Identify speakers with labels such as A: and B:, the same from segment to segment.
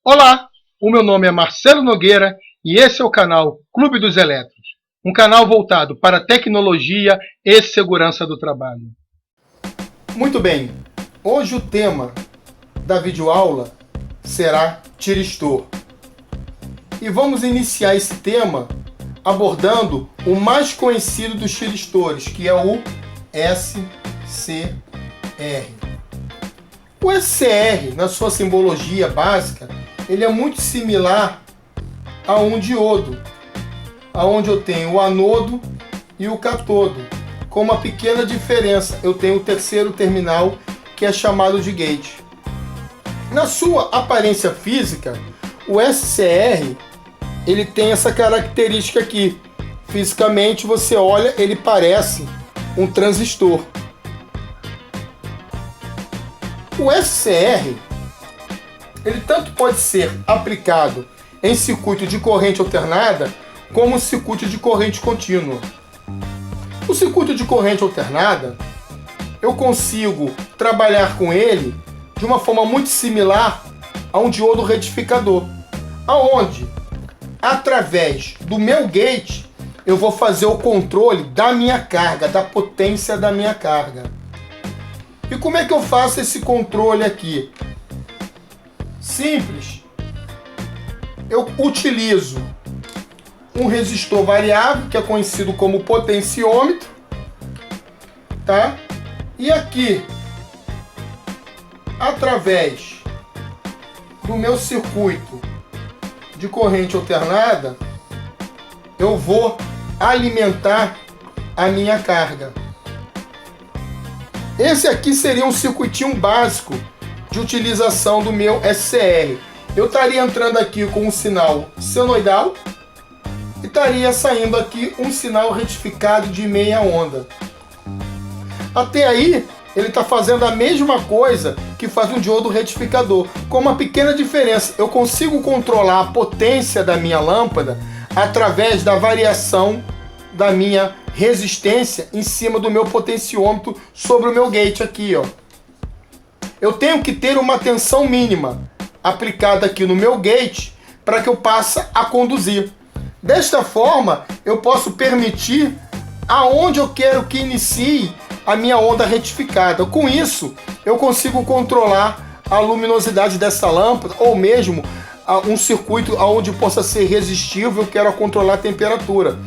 A: Olá, o meu nome é Marcelo Nogueira e esse é o canal Clube dos Eletros, um canal voltado para tecnologia e segurança do trabalho. Muito bem, hoje o tema da videoaula será tiristor. E vamos iniciar esse tema abordando o mais conhecido dos tiristores, que é o SCR. O SCR, na sua simbologia básica, ele é muito similar a um diodo, onde eu tenho o anodo e o catodo, com uma pequena diferença. Eu tenho o terceiro terminal, que é chamado de gate. Na sua aparência física, o SCR ele tem essa característica aqui. Fisicamente, você olha, ele parece um transistor. O SCR ele tanto pode ser aplicado em circuito de corrente alternada como circuito de corrente contínua. O circuito de corrente alternada, eu consigo trabalhar com ele de uma forma muito similar a um diodo retificador, aonde, através do meu gate, eu vou fazer o controle da minha carga, da potência da minha carga. E como é que eu faço esse controle aqui? Simples. Eu utilizo um resistor variável, que é conhecido como potenciômetro, tá? E aqui, através do meu circuito de corrente alternada, eu vou alimentar a minha carga. Esse aqui seria um circuitinho básico de utilização do meu SCR. Eu estaria entrando aqui com um sinal senoidal e estaria saindo aqui um sinal retificado de meia onda. Até aí, ele está fazendo a mesma coisa que faz um diodo retificador, com uma pequena diferença. Eu consigo controlar a potência da minha lâmpada através da variação da minha resistência em cima do meu potenciômetro sobre o meu gate aqui, ó. Eu tenho que ter uma tensão mínima aplicada aqui no meu gate para que eu passe a conduzir. Desta forma, eu posso permitir aonde eu quero que inicie a minha onda retificada. Com isso, eu consigo controlar a luminosidade dessa lâmpada ou mesmo um circuito onde possa ser resistível, eu quero controlar a temperatura.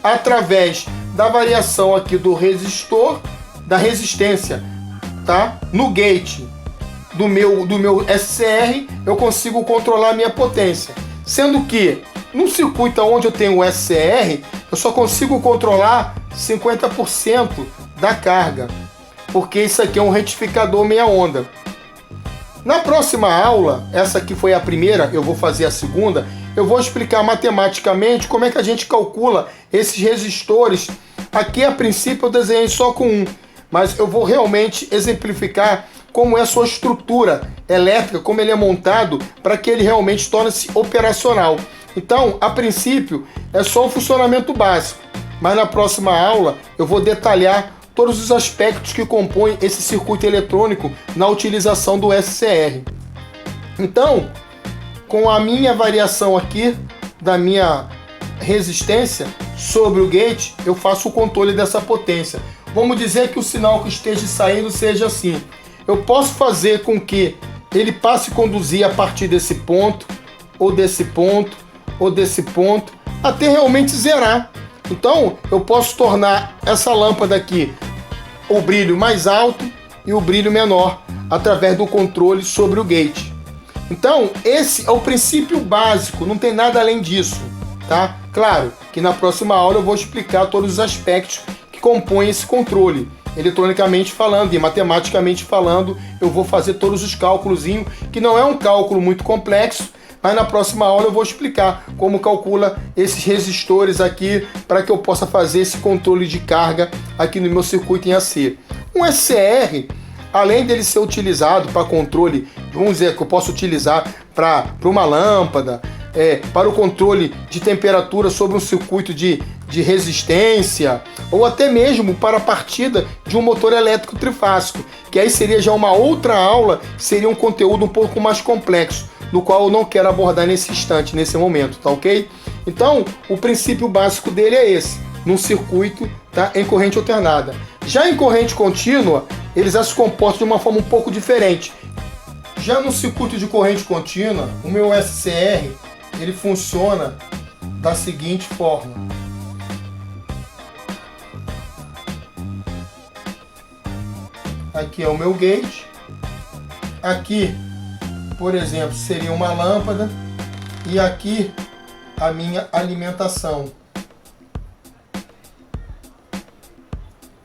A: Através da variação aqui do resistor, da resistência, tá? No gate do meu SCR, eu consigo controlar a minha potência. Sendo que no circuito onde eu tenho o SCR, eu só consigo controlar 50% da carga, porque isso aqui é um retificador meia onda. Na próxima aula, essa aqui foi a primeira, eu vou fazer a segunda, eu vou explicar matematicamente como é que a gente calcula esses resistores. Aqui, a princípio, eu desenhei só com um, mas eu vou realmente exemplificar como é a sua estrutura elétrica, como ele é montado, para que ele realmente torne-se operacional. Então, a princípio, é só um funcionamento básico, mas na próxima aula eu vou detalhar todos os aspectos que compõem esse circuito eletrônico na utilização do SCR. Então, com a minha variação aqui da minha resistência sobre o gate, eu faço o controle dessa potência. Vamos dizer que o sinal que esteja saindo seja assim. Eu posso fazer com que ele passe a conduzir a partir desse ponto, ou desse ponto, ou desse ponto, até realmente zerar. Então, eu posso tornar essa lâmpada aqui o brilho mais alto e o brilho menor, através do controle sobre o gate. Então, esse é o princípio básico, não tem nada além disso, tá? Claro que na próxima aula eu vou explicar todos os aspectos que compõem esse controle, eletronicamente falando e matematicamente falando. Eu vou fazer todos os cálculos, que não é um cálculo muito complexo, mas na próxima aula eu vou explicar como calcula esses resistores aqui para que eu possa fazer esse controle de carga aqui no meu circuito em AC. Um SCR, além dele ser utilizado para controle, vamos dizer que eu posso utilizar para uma lâmpada, para o controle de temperatura sobre um circuito de resistência, ou até mesmo para a partida de um motor elétrico trifásico, que aí seria já uma outra aula, seria um conteúdo um pouco mais complexo. no qual eu não quero abordar nesse instante, nesse momento, tá ok? Então, o princípio básico dele é esse, num circuito, tá, em corrente alternada. Já em corrente contínua, eles já se comportam de uma forma um pouco diferente. Já no circuito de corrente contínua, o meu SCR, ele funciona da seguinte forma. Aqui é o meu gate. Aqui, por exemplo, seria uma lâmpada. E aqui a minha alimentação.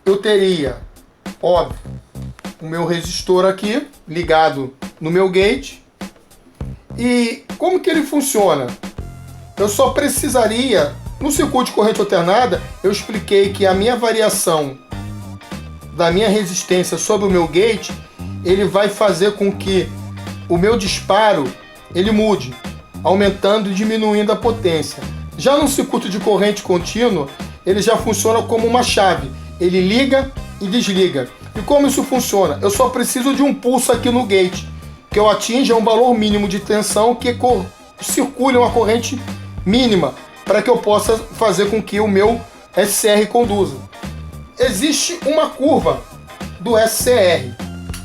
A: Eu teria, óbvio, o meu resistor aqui ligado no meu gate. E como que ele funciona? Eu só precisaria, no circuito de corrente alternada, eu expliquei que a minha variação da minha resistência sobre o meu gate, ele vai fazer com que o meu disparo ele mude, aumentando e diminuindo a potência. Já no circuito de corrente contínua, ele já funciona como uma chave. Ele liga e desliga. E como isso funciona? Eu só preciso de um pulso aqui no gate, que eu atinja um valor mínimo de tensão que circule uma corrente mínima, para que eu possa fazer com que o meu SCR conduza. Existe uma curva do SCR,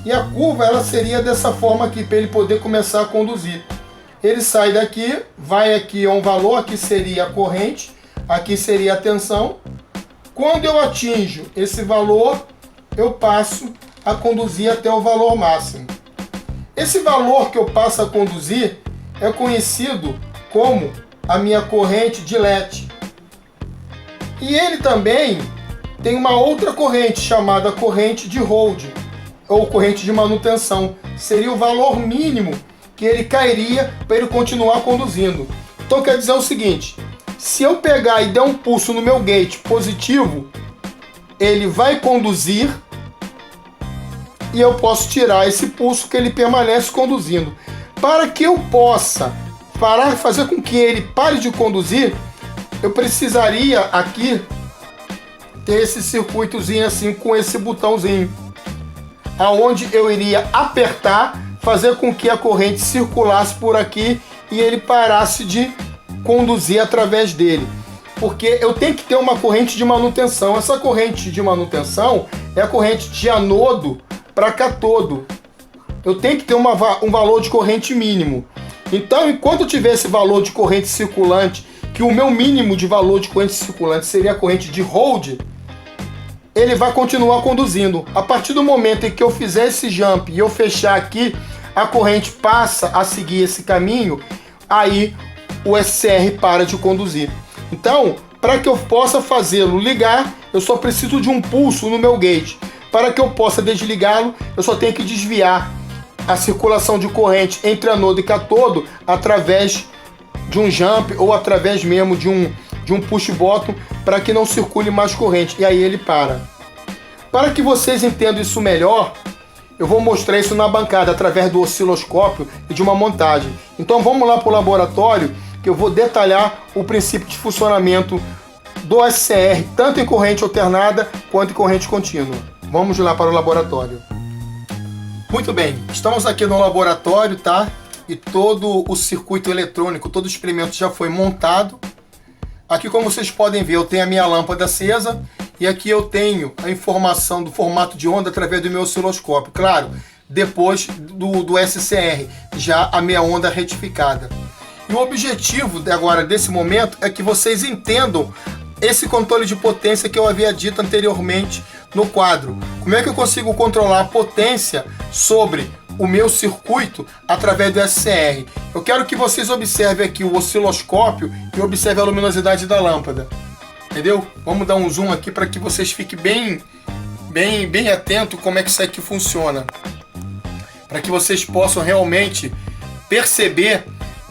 A: e a curva ela seria dessa forma aqui, para ele poder começar a conduzir. Ele sai daqui, vai aqui a um valor, aqui seria a corrente, aqui seria a tensão. Quando eu atinjo esse valor, eu passo a conduzir até o valor máximo. Esse valor que eu passo a conduzir é conhecido como a minha corrente de LED. E ele também tem uma outra corrente chamada corrente de hold, ou corrente de manutenção. Seria o valor mínimo que ele cairia para ele continuar conduzindo. Então quer dizer o seguinte, se eu pegar e der um pulso no meu gate positivo, ele vai conduzir e eu posso tirar esse pulso que ele permanece conduzindo. Para que eu possa fazer com que ele pare de conduzir, eu precisaria aqui ter esse circuitozinho assim com esse botãozinho, aonde eu iria apertar, fazer com que a corrente circulasse por aqui e ele parasse de conduzir através dele. Porque eu tenho que ter uma corrente de manutenção. Essa corrente de manutenção é a corrente de anodo para cátodo. Eu tenho que ter um valor de corrente mínimo. Então, enquanto eu tiver esse valor de corrente circulante, que o meu mínimo de valor de corrente circulante seria a corrente de hold, ele vai continuar conduzindo. A partir do momento em que eu fizer esse jump e eu fechar aqui, a corrente passa a seguir esse caminho, aí o SCR para de conduzir. Então, para que eu possa fazê-lo ligar, eu só preciso de um pulso no meu gate. Para que eu possa desligá-lo, eu só tenho que desviar a circulação de corrente entre anodo e cátodo através de um jump ou através mesmo de um push button, para que não circule mais corrente, e aí ele para. Para que vocês entendam isso melhor, eu vou mostrar isso na bancada através do osciloscópio e de uma montagem. Então vamos lá para o laboratório, que eu vou detalhar o princípio de funcionamento do SCR, tanto em corrente alternada quanto em corrente contínua. Vamos lá para o laboratório. Muito bem, estamos aqui no laboratório, tá? E todo o circuito eletrônico, todo o experimento já foi montado. Aqui, como vocês podem ver, eu tenho a minha lâmpada acesa e aqui eu tenho a informação do formato de onda através do meu osciloscópio. Claro, depois do SCR, já a minha onda retificada. E o objetivo agora, desse momento, é que vocês entendam esse controle de potência que eu havia dito anteriormente no quadro. Como é que eu consigo controlar a potência sobre o meu circuito através do SCR? Eu quero que vocês observem aqui o osciloscópio e observem a luminosidade da lâmpada. Entendeu? Vamos dar um zoom aqui para que vocês fiquem bem atentos como é que isso aqui funciona. Para que vocês possam realmente perceber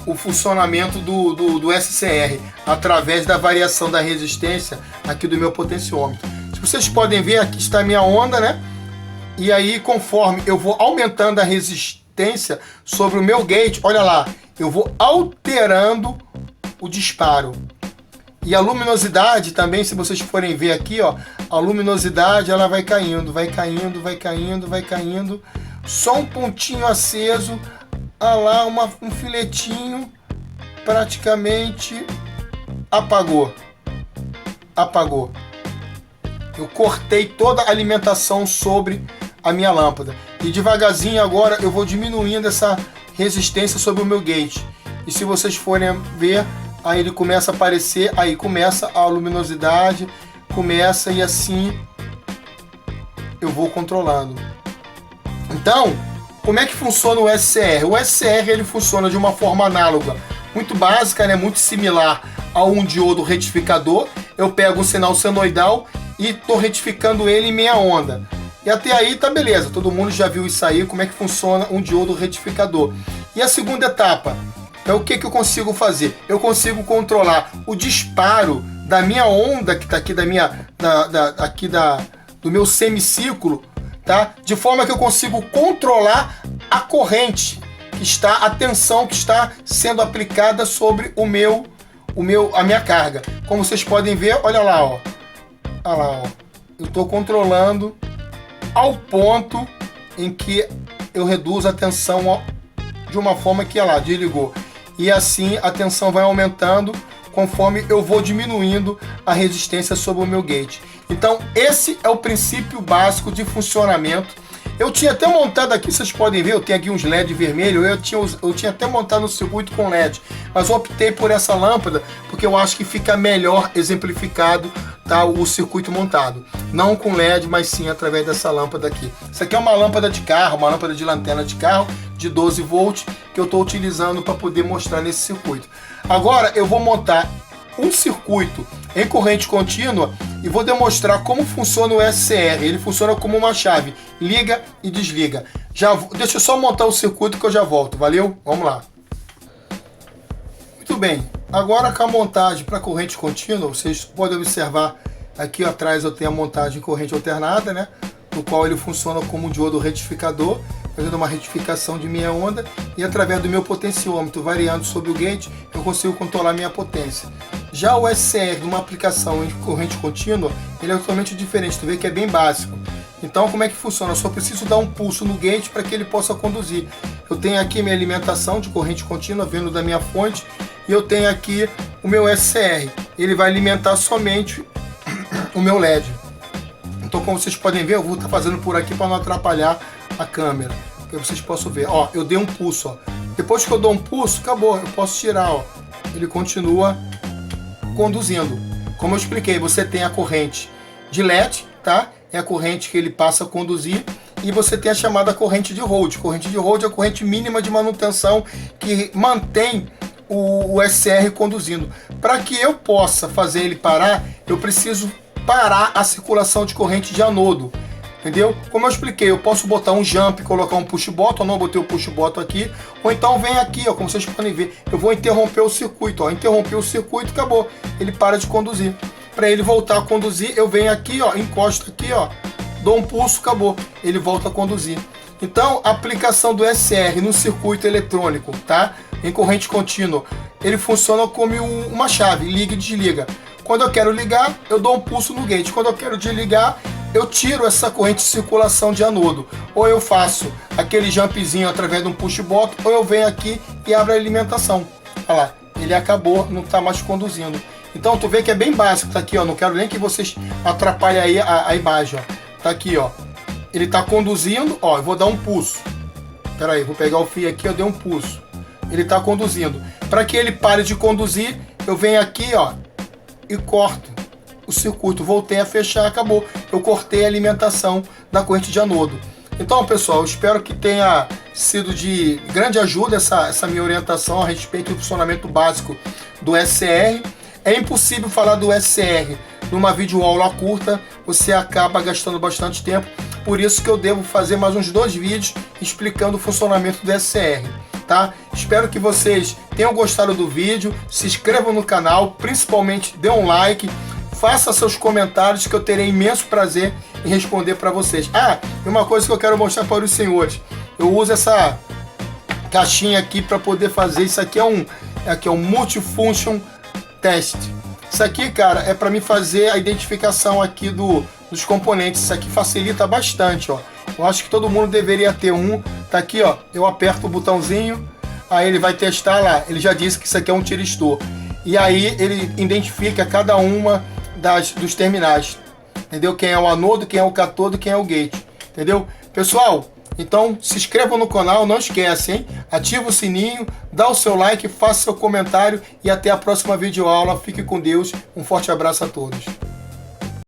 A: o funcionamento do SCR através da variação da resistência aqui do meu potenciômetro. Se vocês podem ver, aqui está a minha onda, né? E aí, conforme eu vou aumentando a resistência sobre o meu gate, olha lá, eu vou alterando o disparo. E a luminosidade também, se vocês forem ver aqui, ó, a luminosidade ela vai caindo, vai caindo, vai caindo, vai caindo. Só um pontinho aceso Ah lá, um filetinho praticamente apagou. Eu cortei toda a alimentação sobre a minha lâmpada. E devagarzinho agora eu vou diminuindo essa resistência sobre o meu gate. E se vocês forem ver, aí ele começa a aparecer, aí começa a luminosidade, começa e assim eu vou controlando. Então, como é que funciona o SCR? O SCR ele funciona de uma forma análoga, muito básica, né? Muito similar a um diodo retificador. Eu pego um sinal senoidal e estou retificando ele em meia onda. E até aí tá beleza, todo mundo já viu isso aí, como é que funciona um diodo retificador. E a segunda etapa, é o que eu consigo fazer? Eu consigo controlar o disparo da minha onda, que está aqui do meu semiciclo, tá? De forma que eu consigo controlar a corrente que está, a tensão que está sendo aplicada sobre a minha carga. Como vocês podem ver, olha lá, ó. Olha lá, ó. Eu estou controlando ao ponto em que eu reduzo a tensão de uma forma que, olha lá, desligou. E assim a tensão vai aumentando conforme eu vou diminuindo a resistência sobre o meu gate. Então esse é o princípio básico de funcionamento. Eu tinha até montado aqui, vocês podem ver, eu tenho aqui uns LED vermelhos, eu tinha até montado no circuito com LED, mas eu optei por essa lâmpada porque eu acho que fica melhor exemplificado, tá, o circuito montado. Não com LED, mas sim através dessa lâmpada aqui. Isso aqui é uma lâmpada de carro, uma lâmpada de lanterna de carro de 12 volts que eu estou utilizando para poder mostrar nesse circuito. Agora eu vou montar um circuito em corrente contínua e vou demonstrar como funciona o SCR. Ele funciona como uma chave, liga e desliga. Deixa eu só montar o circuito que eu já volto, valeu? Vamos lá. Muito bem, agora com a montagem para corrente contínua, vocês podem observar aqui atrás eu tenho a montagem corrente alternada, né? No qual ele funciona como um diodo retificador, fazendo uma retificação de meia onda, e através do meu potenciômetro variando sobre o gate, eu consigo controlar minha potência. Já o SCR, numa aplicação em corrente contínua, ele é totalmente diferente, tu vê que é bem básico. Então como é que funciona? Eu só preciso dar um pulso no gate para que ele possa conduzir. Eu tenho aqui minha alimentação de corrente contínua vindo da minha fonte, e eu tenho aqui o meu SCR. Ele vai alimentar somente o meu LED. Então, como vocês podem ver, eu vou estar fazendo por aqui para não atrapalhar a câmera, que vocês possam ver. Ó, eu dei um pulso, ó. Depois que eu dou um pulso, acabou, eu posso tirar, ó. Ele continua conduzindo. Como eu expliquei, você tem a corrente de LED, tá? É a corrente que ele passa a conduzir. E você tem a chamada corrente de Hold. Corrente de Hold é a corrente mínima de manutenção que mantém o SCR conduzindo. Para que eu possa fazer ele parar, eu preciso parar a circulação de corrente de anodo, entendeu? Como eu expliquei, eu posso botar um jump e colocar um push button, eu não botei o push button aqui, ou então vem aqui, ó, como vocês podem ver, eu vou interromper o circuito, ó, interromper o circuito, acabou, ele para de conduzir. Para ele voltar a conduzir, eu venho aqui, ó, encosto aqui, ó, dou um pulso, acabou, ele volta a conduzir. Então, a aplicação do SCR no circuito eletrônico, tá? Em corrente contínua, ele funciona como uma chave, liga e desliga. Quando eu quero ligar, eu dou um pulso no gate. Quando eu quero desligar, eu tiro essa corrente de circulação de anodo. Ou eu faço aquele jumpzinho através de um push button, ou eu venho aqui e abro a alimentação. Olha lá, ele acabou, não está mais conduzindo. Então tu vê que é bem básico, tá aqui, ó. Não quero nem que vocês atrapalhem aí a imagem, ó. Tá aqui, ó. Ele está conduzindo, ó. Eu vou dar um pulso. Pera aí, vou pegar o fio aqui, eu dei um pulso. Ele está conduzindo. Para que ele pare de conduzir, eu venho aqui, ó, e corto o circuito, voltei a fechar, acabou. Eu cortei a alimentação da corrente de anodo. Então, pessoal, eu espero que tenha sido de grande ajuda essa minha orientação a respeito do funcionamento básico do SCR. É impossível falar do SCR numa videoaula curta, você acaba gastando bastante tempo, por isso que eu devo fazer mais uns 2 vídeos explicando o funcionamento do SCR. Tá? Espero que vocês tenham gostado do vídeo, se inscrevam no canal, principalmente dê um like, faça seus comentários que eu terei imenso prazer em responder para vocês. Ah, e uma coisa que eu quero mostrar para os senhores, eu uso essa caixinha aqui para poder fazer, isso aqui é um multifunction test. Isso aqui, cara, é para mim fazer a identificação aqui dos componentes, isso aqui facilita bastante, ó. Eu acho que todo mundo deveria ter um Tá aqui, ó. Eu aperto o botãozinho, aí ele vai testar lá. Ele já disse que isso aqui é um tiristor. E aí ele identifica cada uma dos terminais. Entendeu? Quem é o anodo, quem é o cátodo, quem é o gate. Entendeu? Pessoal, então se inscrevam no canal, não esquece, hein? Ativa o sininho, dá o seu like, faça seu comentário e até a próxima videoaula. Fique com Deus. Um forte abraço a todos.